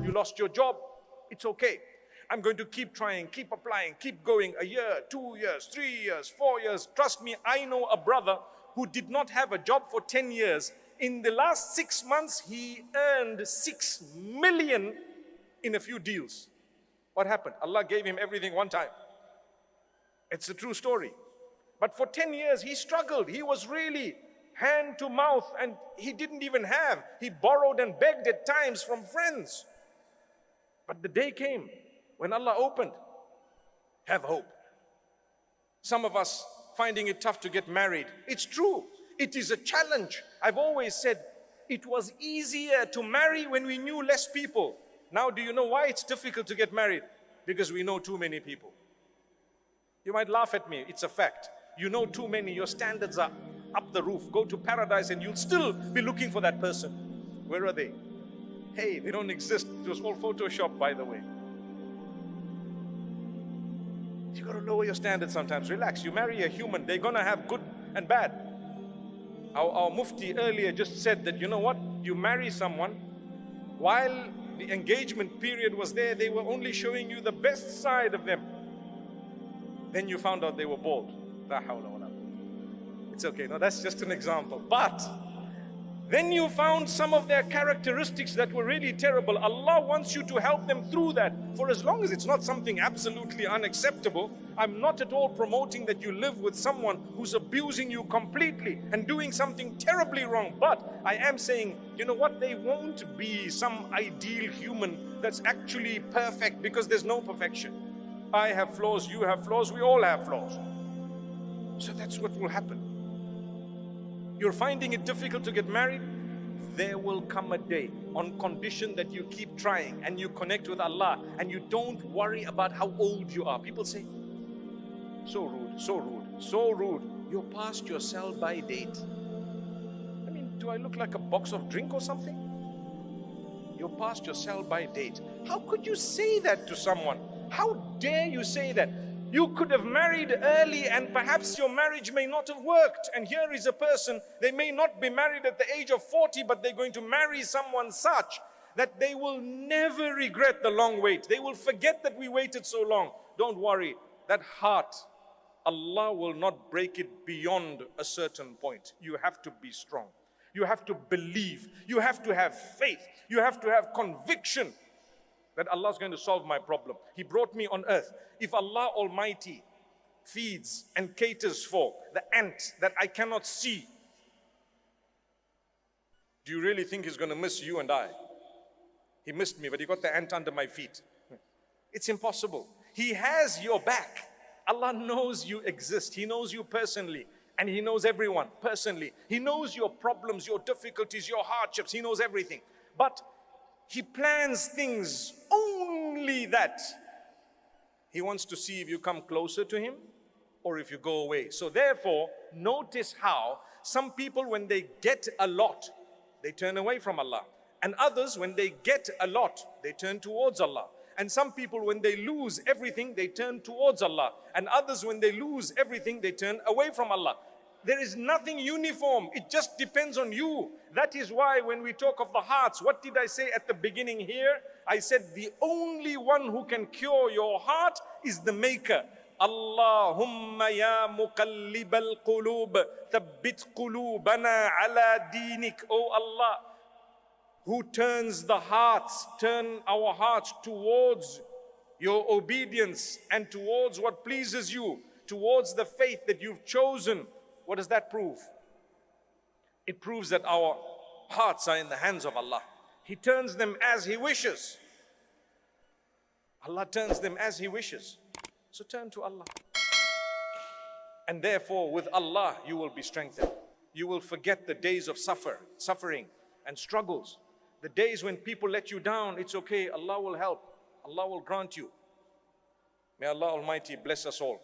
You lost your job, it's okay. I'm going to keep trying, keep applying, keep going. A year, 2 years, 3 years, 4 years. Trust me, I know a brother who did not have a job for 10 years. In the last 6 months, he earned 6 million in a few deals. What happened? Allah gave him everything one time. It's a true story. But for 10 years, he struggled. He was really hand to mouth, and he didn't even have. He borrowed and begged at times from friends. But the day came when Allah opened. Have hope. Some of us finding it tough to get married. It's true. It is a challenge. I've always said it was easier to marry when we knew less people. Now do you know why it's difficult to get married? Because we know too many people. You might laugh at me. It's a fact. You know too many. Your standards are up the roof. Go to paradise and you'll still be looking for that person. Where are they? Hey, they don't exist. It was all Photoshop, by the way. You got to lower your standards sometimes. Relax. You marry a human. They're going to have good and bad. Our Mufti earlier just said that, you know what? You marry someone, while the engagement period was there, they were only showing you the best side of them. Then you found out they were bald. It's okay. No, that's just an example. But then you found some of their characteristics that were really terrible. Allah wants you to help them through that. For as long as it's not something absolutely unacceptable, I'm not at all promoting that you live with someone who's abusing you completely and doing something terribly wrong. But I am saying, you know what? They won't be some ideal human that's actually perfect, because there's no perfection. I have flaws, you have flaws, we all have flaws. So that's what will happen. You're finding it difficult to get married? There will come a day, on condition that you keep trying and you connect with Allah and you don't worry about how old you are. People say, so rude, so rude, so rude. You're past your sell-by date. I mean, do I look like a box of drink or something? You're past your sell-by date. How could you say that to someone? How dare you say that? You could have married early and perhaps your marriage may not have worked. And here is a person, they may not be married at the age of 40, but they're going to marry someone such that they will never regret the long wait. They will forget that we waited so long. Don't worry, that heart, Allah will not break it beyond a certain point. You have to be strong. You have to believe. You have to have faith. You have to have conviction that Allah is going to solve my problem. He brought me on earth. If Allah Almighty feeds and caters for the ant that I cannot see, do you really think He's going to miss you and I? He missed me, but He got the ant under my feet. It's impossible. He has your back. Allah knows you exist. He knows you personally. And He knows everyone personally. He knows your problems, your difficulties, your hardships. He knows everything. But He plans things only that He wants to see if you come closer to Him or if you go away. So therefore, notice how some people, when they get a lot, they turn away from Allah. And others, when they get a lot, they turn towards Allah. And some people, when they lose everything, they turn towards Allah. And others, when they lose everything, they turn away from Allah. There is nothing uniform. It just depends on you. That is why when we talk of the hearts, what did I say at the beginning here? I said the only one who can cure your heart is the Maker. Allahumma ya muqallibal qulub, thabbit qulubana ala dinik. Oh Allah, who turns the hearts, turn our hearts towards your obedience and towards what pleases you, towards the faith that you've chosen. What does that prove? It proves that our hearts are in the hands of Allah. He turns them as He wishes. Allah turns them as He wishes. So turn to Allah. And therefore with Allah you will be strengthened. You will forget the days of suffering and struggles. The days when people let you down, it's okay. Allah will help. Allah will grant you. May Allah Almighty bless us all.